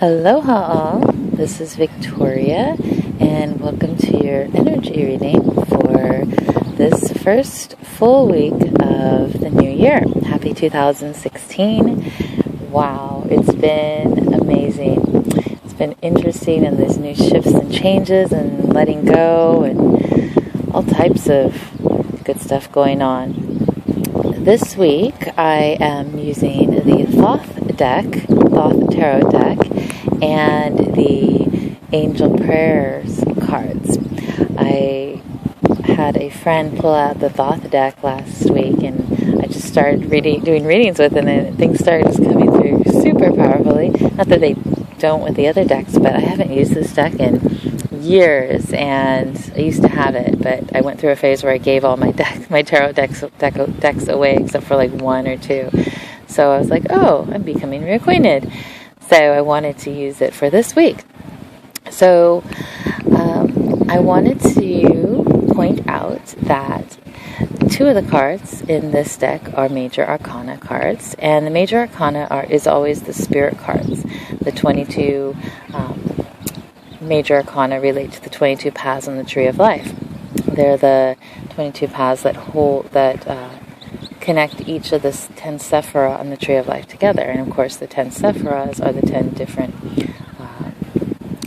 Aloha all, this is Victoria and welcome to your energy reading for this first full week of the new year. Happy 2016. Wow, it's been amazing. It's been interesting, and there's new shifts and changes and letting go and all types of good stuff going on. This week I am using the Thoth Tarot deck, and the Angel Prayers cards. I had a friend pull out the Thoth deck last week, and I just started doing readings with it, and things started just coming through super powerfully. Not that they don't with the other decks, but I haven't used this deck in years, and I used to have it, but I went through a phase where I gave all my tarot decks away, except for like one or two. So I was like, oh, I'm becoming reacquainted. So I wanted to use it for this week. So I wanted to point out that two of the cards in this deck are major arcana cards, and the major arcana is always the spirit cards. The 22 major arcana relate to the 22 paths on the tree of life. They're the 22 paths that connect each of the 10 sephira on the tree of life together. And of course the 10 sephiras are the 10 different,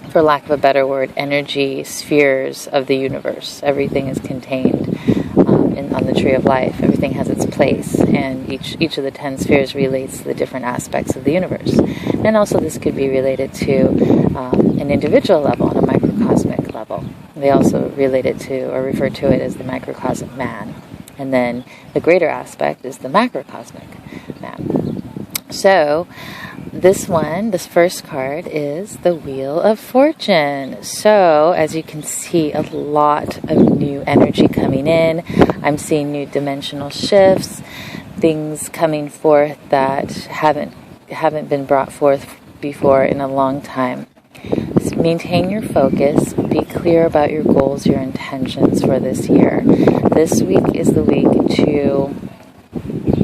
for lack of a better word, energy spheres of the universe. Everything is contained on the tree of life. Everything has its place, and each of the 10 spheres relates to the different aspects of the universe. And also this could be related to an individual level, on a microcosmic level. They also related to, or refer to it as, the microcosmic man. And then the greater aspect is the macrocosmic man. So this first card is the Wheel of Fortune. So as you can see, a lot of new energy coming in. I'm seeing new dimensional shifts, things coming forth that haven't been brought forth before in a long time. Maintain your focus. Be clear about your goals, your intentions for this year. This week is the week to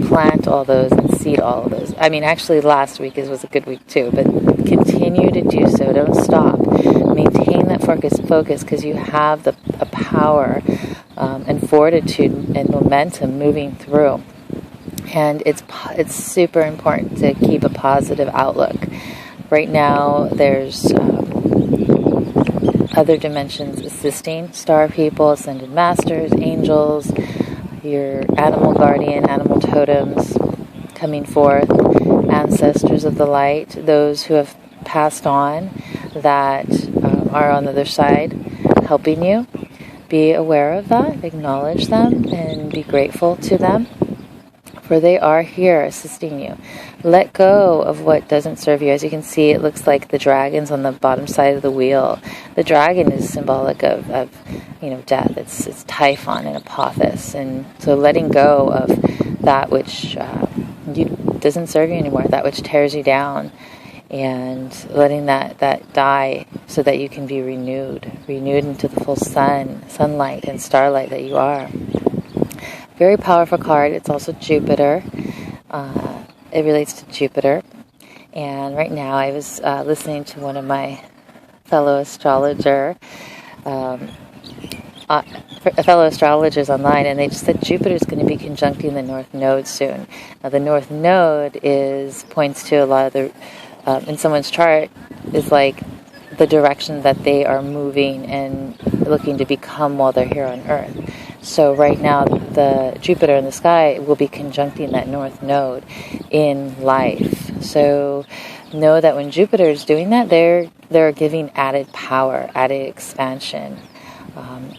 plant all those and seed all of those. I mean, actually last week was a good week too, but continue to do so. Don't stop. Maintain that focus, because you have a power and fortitude and momentum moving through. And it's super important to keep a positive outlook. Right now, there's other dimensions assisting, star people, ascended masters, angels, your animal guardian, animal totems coming forth, ancestors of the light, those who have passed on that are on the other side helping you. Be aware of that, acknowledge them, and be grateful to them, for they are here assisting you. Let go of what doesn't serve you. As you can see, it looks like the dragon's on the bottom side of the wheel. The dragon is symbolic of death. It's Typhon and Apophis. And so letting go of that which doesn't serve you anymore, that which tears you down, and letting that die so that you can be renewed into the full sunlight and starlight that you are. Very powerful card. It's also Jupiter. It relates to Jupiter. And right now I was listening to one of my fellow astrologers online, and they just said Jupiter is going to be conjuncting the North Node soon. Now the North Node points to a lot of the, in someone's chart, is like the direction that they are moving and looking to become while they're here on Earth. So right now, the Jupiter in the sky will be conjuncting that North Node in life. So know that when Jupiter is doing that, they're giving added power, added expansion,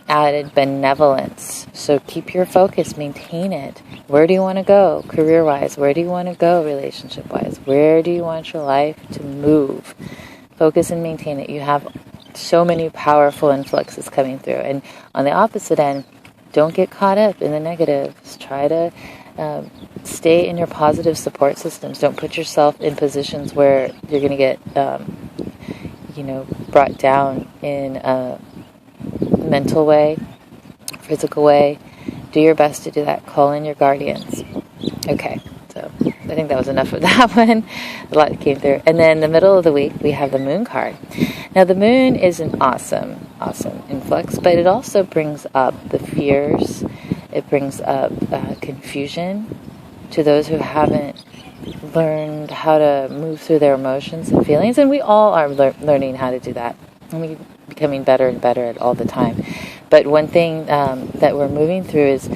added benevolence. So keep your focus, maintain it. Where do you want to go career-wise? Where do you want to go relationship-wise? Where do you want your life to move? Focus and maintain it. You have so many powerful influxes coming through. And on the opposite end, don't get caught up in the negatives. Try to stay in your positive support systems. Don't put yourself in positions where you're going to get, brought down in a mental way, physical way. Do your best to do that. Call in your guardians. Okay, so I think that was enough of that one. A lot came through. And then the middle of the week, we have the moon card. Now, the moon is an awesome influx, but it also brings up the fears. It brings up confusion to those who haven't learned how to move through their emotions and feelings. And we all are learning how to do that. And we're becoming better and better at all the time. But one thing that we're moving through is,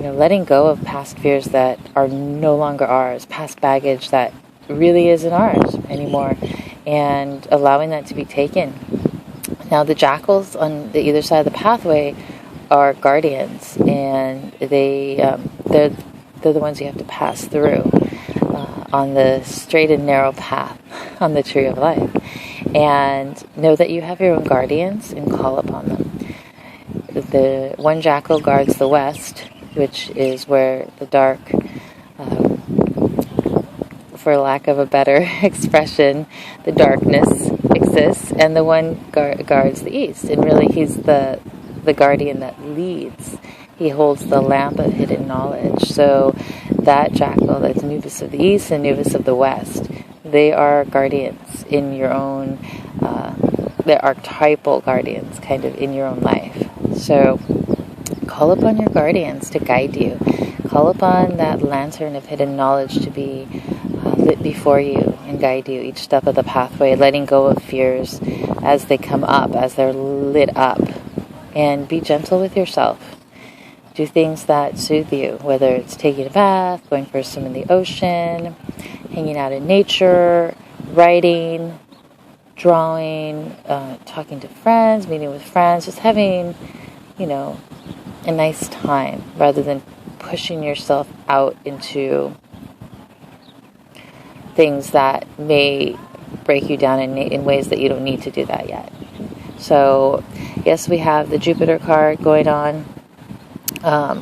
letting go of past fears that are no longer ours, past baggage that really isn't ours anymore, and allowing that to be taken. Now, the jackals on the either side of the pathway are guardians, and they're the ones you have to pass through on the straight and narrow path on the tree of life. And know that you have your own guardians and call upon them. The one jackal guards the west, which is where the dark, for lack of a better expression, the darkness exists, and the one guards the east. And really, he's the guardian that leads. He holds the lamp of hidden knowledge. So that jackal, that's Nubis of the east and Nubis of the west, they are guardians in your own, they're archetypal guardians kind of in your own life. So call upon your guardians to guide you. Call upon that lantern of hidden knowledge to be lit before you and guide you each step of the pathway, letting go of fears as they come up, as they're lit up. And be gentle with yourself. Do things that soothe you, whether it's taking a bath, going for a swim in the ocean, hanging out in nature, writing, drawing, talking to friends, meeting with friends, just having, a nice time rather than pushing yourself out into things that may break you down in ways that you don't need to do that yet. So, yes, we have the Jupiter card going on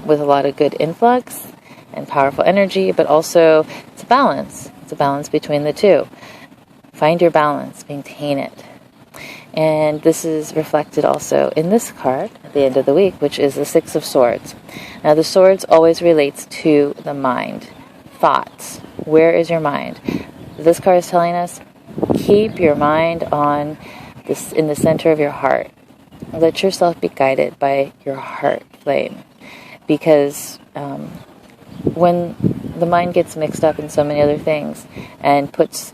with a lot of good influx and powerful energy, but also it's a balance. It's a balance between the two. Find your balance, maintain it. And this is reflected also in this card at the end of the week, which is the Six of Swords. Now, the swords always relates to the mind, thoughts. Where is your mind? This card is telling us, keep your mind on this in the center of your heart. Let yourself be guided by your heart flame, because when the mind gets mixed up in so many other things and puts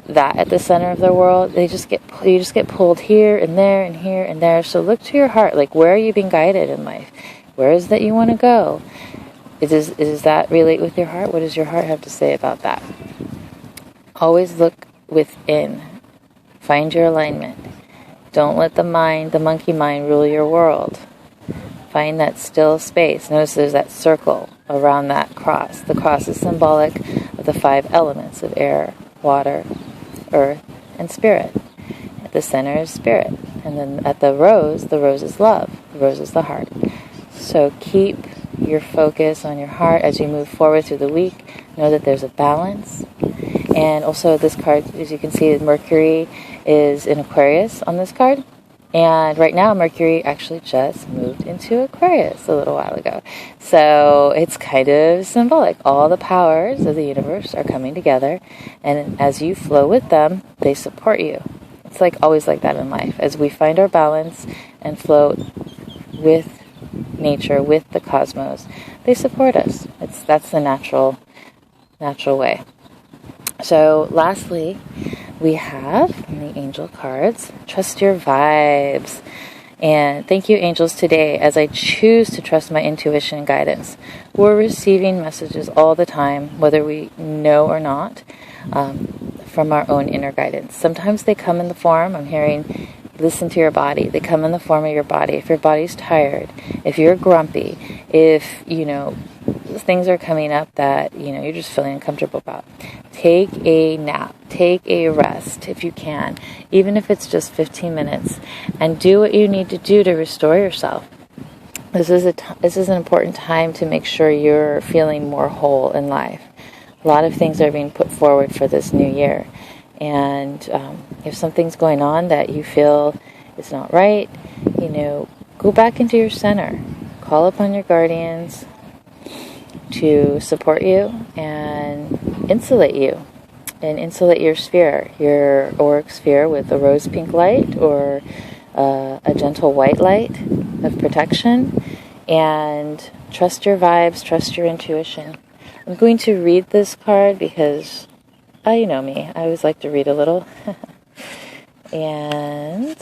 that at the center of their world, you just get pulled here and there and here and there. So look to your heart. Like, where are you being guided in life? Where is that you want to go? Does that relate with your heart? What does your heart have to say about that? Always look within. Find your alignment. Don't let the monkey mind, rule your world. Find that still space. Notice there's that circle around that cross. The cross is symbolic of the 5 elements of air, water, earth, and spirit. At the center is spirit. And then at the rose is love. The rose is the heart. So keep your focus on your heart as you move forward through the week. Know that there's a balance. And also this card, as you can see, Mercury is in Aquarius on this card. And right now, Mercury actually just moved into Aquarius a little while ago. So it's kind of symbolic. All the powers of the universe are coming together. And as you flow with them, they support you. It's always like that in life. As we find our balance and flow with nature, with the cosmos, they support us. That's the natural way. So lastly, we have in the angel cards, trust your vibes. And thank you, angels, today as I choose to trust my intuition and guidance. We're receiving messages all the time, whether we know or not, from our own inner guidance. Sometimes they come in the form, I'm hearing, listen to your body. They come in the form of your body. If your body's tired, if you're grumpy, if, things are coming up that, you're just feeling uncomfortable about, take a nap, take a rest if you can, even if it's just 15 minutes, and do what you need to do to restore yourself. This is an important time to make sure you're feeling more whole in life. A lot of things are being put forward for this new year. And if something's going on that you feel is not right, go back into your center. Call upon your guardians to support you and insulate you and insulate your sphere, your auric sphere, with a rose pink light or a gentle white light of protection. And trust your vibes, trust your intuition. I'm going to read this card because, you know me, I always like to read a little. And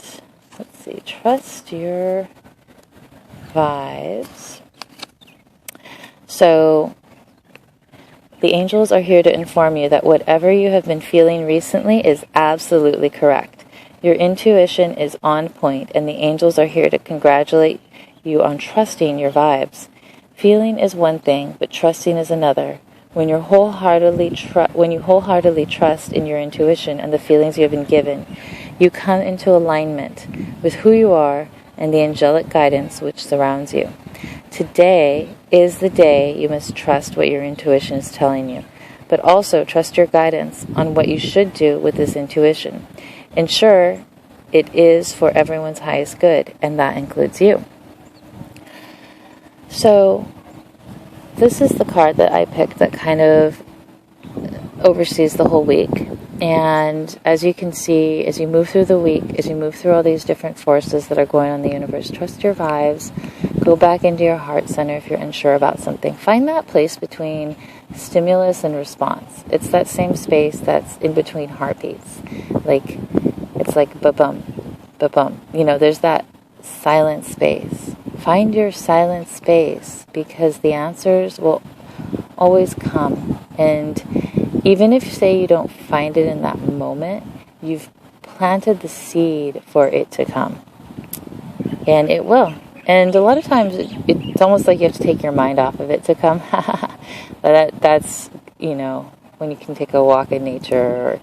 let's see, trust your vibes. So the angels are here to inform you that whatever you have been feeling recently is absolutely correct. Your intuition is on point, and the angels are here to congratulate you on trusting your vibes. Feeling is one thing, but trusting is another. When you wholeheartedly trust in your intuition and the feelings you have been given, you come into alignment with who you are and the angelic guidance which surrounds you. Today is the day you must trust what your intuition is telling you, but also trust your guidance on what you should do with this intuition. Ensure it is for everyone's highest good, and that includes you. So, this is the card that I picked that kind of oversees the whole week. And as you can see, as you move through the week, as you move through all these different forces that are going on in the universe, trust your vibes. Go back into your heart center if you're unsure about something. Find that place between stimulus and response. It's that same space that's in between heartbeats. It's like ba-bum, ba-bum. There's that silent space. Find your silent space, because the answers will always come. And even if, say, you don't find it in that moment, you've planted the seed for it to come. And it will. And a lot of times it's almost like you have to take your mind off of it to come. But that's, when you can take a walk in nature or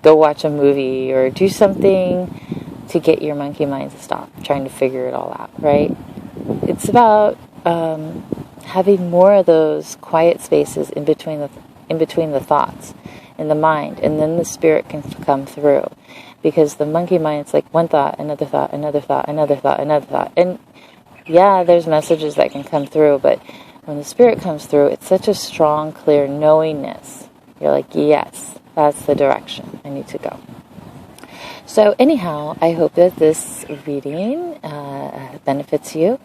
go watch a movie or do something to get your monkey mind to stop trying to figure it all out, right? It's about having more of those quiet spaces in between the thoughts in the mind, and then the spirit can come through. Because the monkey mind, it's like one thought, another thought, another thought, another thought, another thought. And yeah, there's messages that can come through, but when the spirit comes through, it's such a strong, clear knowingness. You're like, yes, that's the direction I need to go. So anyhow, I hope that this reading benefits you,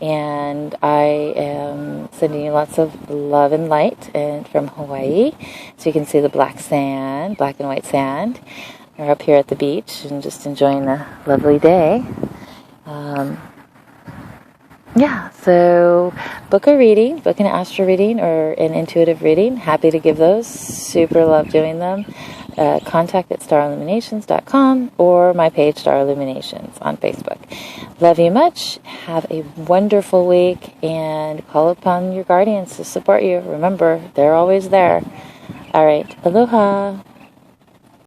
and I am sending you lots of love and light from Hawaii, so you can see the black and white sand. We're up here at the beach and just enjoying a lovely day. So book a reading, book an astro reading or an intuitive reading. Happy to give those. Super love doing them. Contact at starilluminations.com or my page, Star Illuminations, on Facebook. Love you much. Have a wonderful week, and call upon your guardians to support you. Remember, they're always there. All right. Aloha.